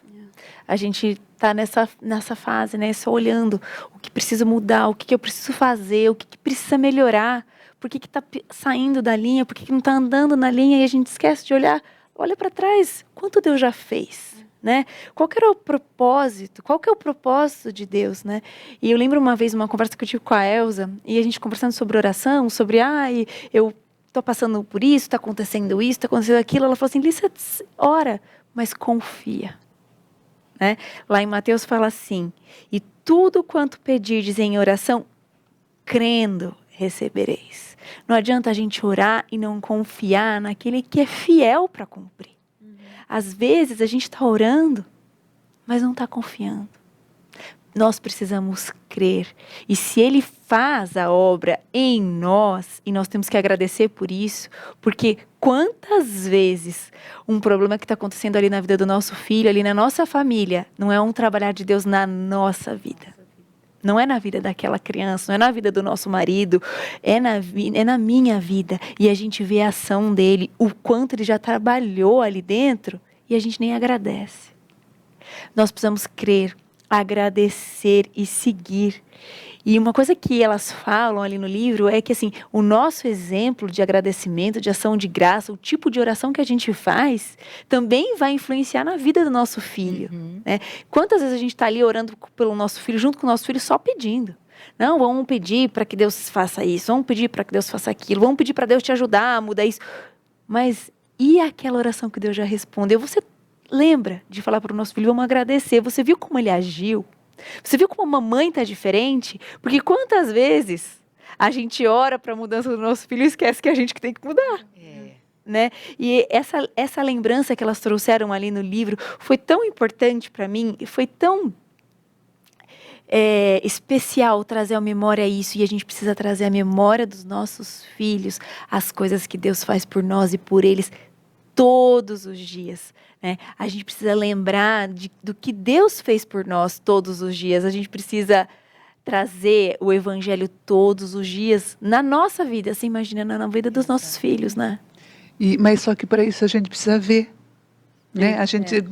A gente está nessa fase, né? Só olhando o que precisa mudar, o que eu preciso fazer, o que precisa melhorar, por que está saindo da linha, por que não está andando na linha, e a gente esquece de olhar, olha para trás, quanto Deus já fez, né? Qual que era o propósito? Qual que é o propósito de Deus, né? E eu lembro uma vez uma conversa que eu tive com a Elza, e a gente conversando sobre oração, sobre, eu estou passando por isso, está acontecendo isso, está acontecendo aquilo. Ela falou assim, Lícia, ora, mas confia. Né? Lá em Mateus fala assim, e tudo quanto pedirdes em oração, crendo, recebereis. Não adianta a gente orar e não confiar naquele que é fiel para cumprir. Às vezes a gente está orando, mas não está confiando. Nós precisamos crer. E se Ele faz a obra em nós, e nós temos que agradecer por isso, porque quantas vezes um problema que está acontecendo ali na vida do nosso filho, ali na nossa família, não é um trabalhar de Deus na nossa vida. Não é na vida daquela criança, não é na vida do nosso marido, é na minha vida. E a gente vê a ação dele, o quanto ele já trabalhou ali dentro, e a gente nem agradece. Nós precisamos crer, agradecer e seguir. E uma coisa que elas falam ali no livro é que assim, o nosso exemplo de agradecimento, de ação de graça, o tipo de oração que a gente faz, também vai influenciar na vida do nosso filho. Né? Quantas vezes a gente está ali orando pelo nosso filho, junto com o nosso filho, só pedindo. Não, vamos pedir para que Deus faça isso, vamos pedir para que Deus faça aquilo, vamos pedir para Deus te ajudar a mudar isso. Mas e aquela oração que Deus já respondeu? Você lembra de falar para o nosso filho, vamos agradecer. Você viu como ele agiu? Você viu como a mamãe está diferente? Porque quantas vezes a gente ora para a mudança do nosso filho e esquece que é a gente que tem que mudar. Né? E essa lembrança que elas trouxeram ali no livro foi tão importante para mim, foi tão especial trazer à memória isso, e a gente precisa trazer à memória dos nossos filhos as coisas que Deus faz por nós e por eles todos os dias. Né? A gente precisa lembrar do que Deus fez por nós todos os dias. A gente precisa trazer o evangelho todos os dias na nossa vida, você imagina, na vida dos nossos filhos, né? Mas só que para isso a gente precisa ver. Né?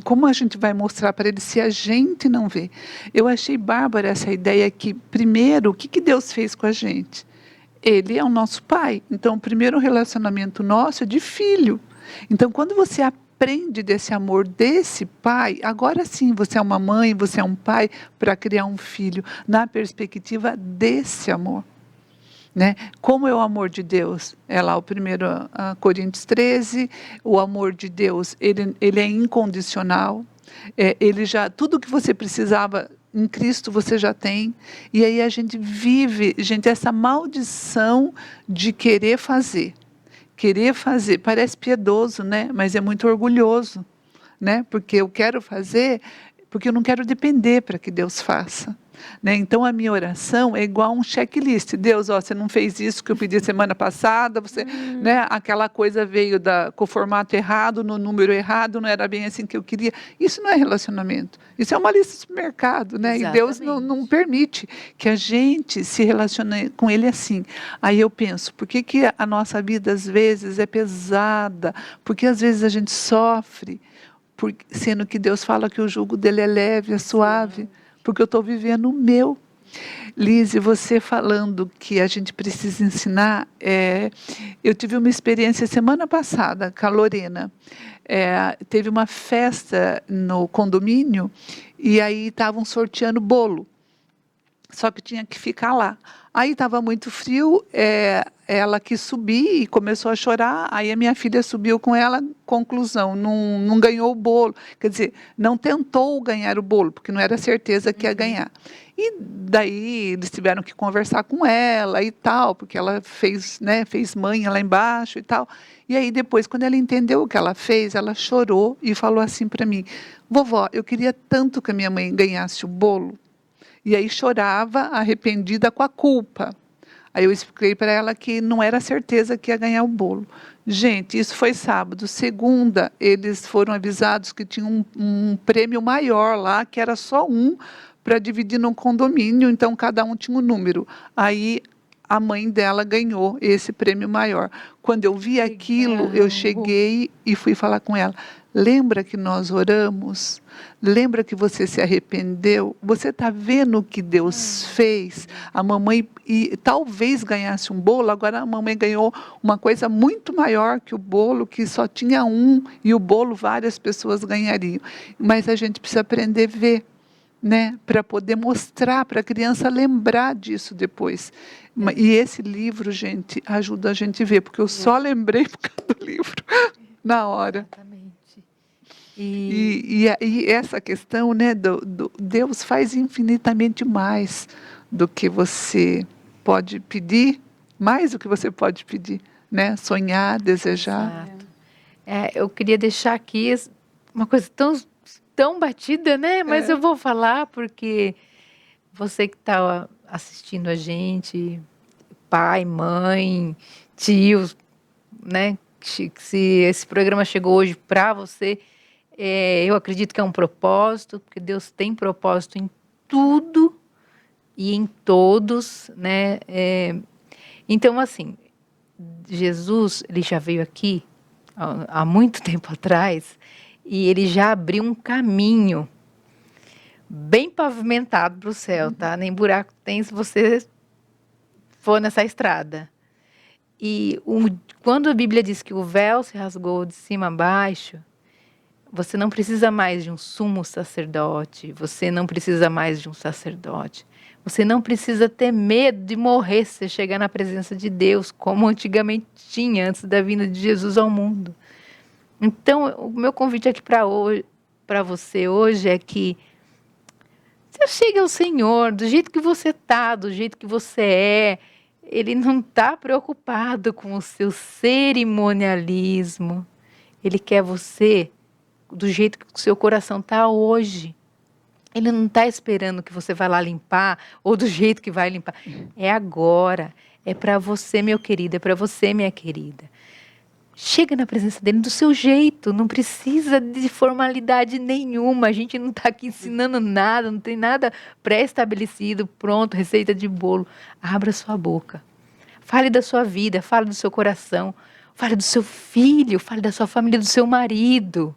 Como a gente vai mostrar para eles se a gente não vê? Eu achei bárbara essa ideia que, primeiro, o que Deus fez com a gente? Ele é o nosso pai. Então, o primeiro relacionamento nosso é de filho. Então, quando você aprende desse amor desse pai, agora sim, você é uma mãe, você é um pai para criar um filho na perspectiva desse amor. Né? Como é o amor de Deus? É lá o 1 Coríntios 13, o amor de Deus, ele é incondicional, ele já, tudo que você precisava em Cristo você já tem, e aí a gente vive, gente, essa maldição de querer fazer, parece piedoso, né? Mas é muito orgulhoso, né? Porque eu quero fazer, porque eu não quero depender para que Deus faça. Né? Então a minha oração é igual um checklist. Deus, ó, você não fez isso que eu pedi semana passada, você, né? Aquela coisa veio com o formato errado, no número errado, não era bem assim que eu queria. Isso não é relacionamento. Isso é uma lista de supermercado, né? E Deus não permite que a gente se relacione com Ele assim. Aí eu penso, por que a nossa vida às vezes é pesada? Porque às vezes a gente sofre, sendo que Deus fala que o jugo dele é leve, é suave. Porque eu estou vivendo o meu. Lise, você falando que a gente precisa ensinar, eu tive uma experiência semana passada com a Lorena. Teve uma festa no condomínio e aí estavam sorteando bolo. Só que tinha que ficar lá. Aí estava muito frio, ela quis subir e começou a chorar, aí a minha filha subiu com ela, conclusão, não ganhou o bolo. Quer dizer, não tentou ganhar o bolo, porque não era certeza que ia ganhar. E daí eles tiveram que conversar com ela e tal, porque ela fez manha lá embaixo e tal. E aí depois, quando ela entendeu o que ela fez, ela chorou e falou assim para mim, vovó, eu queria tanto que a minha mãe ganhasse o bolo. E aí chorava, arrependida com a culpa. Aí eu expliquei para ela que não era certeza que ia ganhar o bolo. Gente, isso foi sábado. Segunda, eles foram avisados que tinha um prêmio maior lá, que era só um, para dividir no condomínio, então cada um tinha um número. Aí a mãe dela ganhou esse prêmio maior. Quando eu vi aquilo, eu cheguei e fui falar com ela. Lembra que nós oramos? Lembra que você se arrependeu? Você está vendo o que Deus fez? A mamãe talvez ganhasse um bolo, agora a mamãe ganhou uma coisa muito maior que o bolo, que só tinha um, e o bolo várias pessoas ganhariam. Mas a gente precisa aprender a ver, né? Para poder mostrar, para a criança lembrar disso depois. E esse livro, gente, ajuda a gente a ver, porque eu só lembrei por causa do livro, na hora. Exatamente. E essa questão, né, Deus faz infinitamente mais do que você pode pedir, mais do que você pode pedir, né? Sonhar, desejar. Exato. Eu queria deixar aqui uma coisa tão batida, né? Mas eu vou falar porque você que está assistindo a gente, pai, mãe, tios, né? Se esse programa chegou hoje para você, eu acredito que é um propósito, porque Deus tem propósito em tudo e em todos, né? Então, assim, Jesus, ele já veio aqui há muito tempo atrás e ele já abriu um caminho bem pavimentado para o céu, tá? Nem buraco tem se você for nessa estrada. E quando a Bíblia diz que o véu se rasgou de cima a baixo, você não precisa mais de um sumo sacerdote, você não precisa mais de um sacerdote. Você não precisa ter medo de morrer se você chegar na presença de Deus, como antigamente tinha, antes da vinda de Jesus ao mundo. Então, o meu convite aqui para você hoje é que você chegue ao Senhor, do jeito que você está, do jeito que você é. Ele não está preocupado com o seu cerimonialismo. Ele quer você do jeito que o seu coração está hoje. Ele não está esperando que você vá lá limpar ou do jeito que vai limpar. É agora. É para você, meu querido. É para você, minha querida. Chega na presença dele do seu jeito. Não precisa de formalidade nenhuma. A gente não está aqui ensinando nada. Não tem nada pré-estabelecido, pronto, receita de bolo. Abra sua boca. Fale da sua vida. Fale do seu coração. Fale do seu filho. Fale da sua família, do seu marido.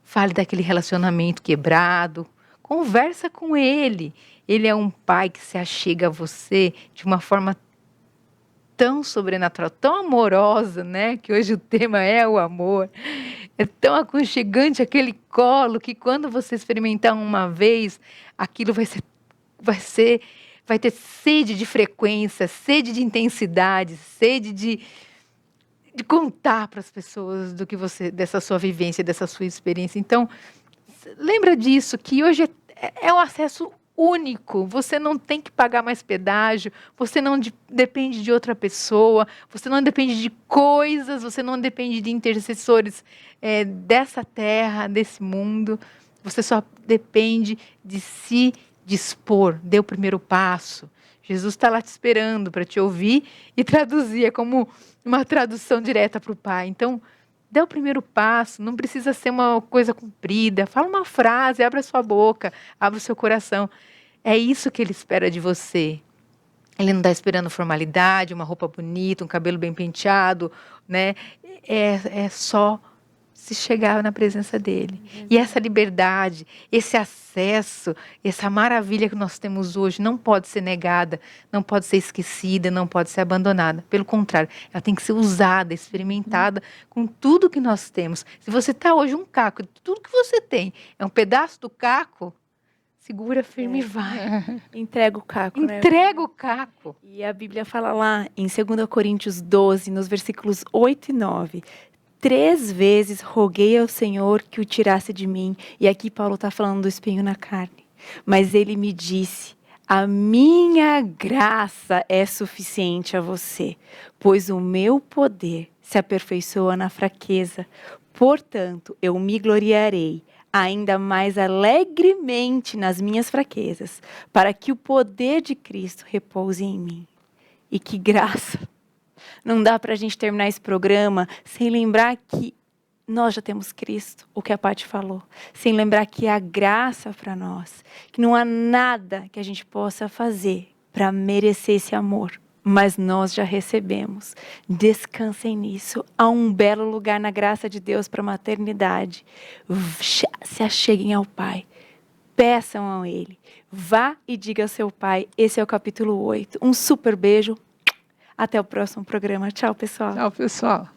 Fale daquele relacionamento quebrado. Conversa com ele. Ele é um pai que se achega a você de uma forma tão sobrenatural, tão amorosa, né? Que hoje o tema é o amor. É tão aconchegante aquele colo que quando você experimentar uma vez, aquilo vai ter sede de frequência, sede de intensidade, sede de contar para as pessoas dessa sua vivência, dessa sua experiência. Então, lembra disso, que hoje é um acesso único. Você não tem que pagar mais pedágio, você não depende de outra pessoa, você não depende de coisas, você não depende de intercessores dessa terra, desse mundo. Você só depende de se dispor, dê o primeiro passo. Jesus está lá te esperando para te ouvir e traduzir. É como uma tradução direta para o Pai. Então, dê o primeiro passo, não precisa ser uma coisa comprida. Fala uma frase, abre a sua boca, abre o seu coração. É isso que Ele espera de você. Ele não está esperando formalidade, uma roupa bonita, um cabelo bem penteado, né? É só se chegar na presença dEle. E essa liberdade, esse acesso, essa maravilha que nós temos hoje não pode ser negada, não pode ser esquecida, não pode ser abandonada. Pelo contrário, ela tem que ser usada, experimentada com tudo que nós temos. Se você está hoje um caco, tudo que você tem é um pedaço do caco, segura firme e vai. Entrega o caco, né? Entrega o caco. E a Bíblia fala lá em 2 Coríntios 12, nos versículos 8 e 9... 3 vezes roguei ao Senhor que o tirasse de mim. E aqui Paulo está falando do espinho na carne. Mas ele me disse: a minha graça é suficiente a você, pois o meu poder se aperfeiçoa na fraqueza. Portanto, eu me gloriarei ainda mais alegremente nas minhas fraquezas, para que o poder de Cristo repouse em mim. E que graça! Não dá para a gente terminar esse programa sem lembrar que nós já temos Cristo, o que a Paty falou. Sem lembrar que há graça para nós, que não há nada que a gente possa fazer para merecer esse amor. Mas nós já recebemos. Descansem nisso. Há um belo lugar na graça de Deus para a maternidade. Se acheguem ao Pai. Peçam a Ele. Vá e diga ao seu Pai. Esse é o capítulo 8. Um super beijo. Até o próximo programa. Tchau, pessoal. Tchau, pessoal.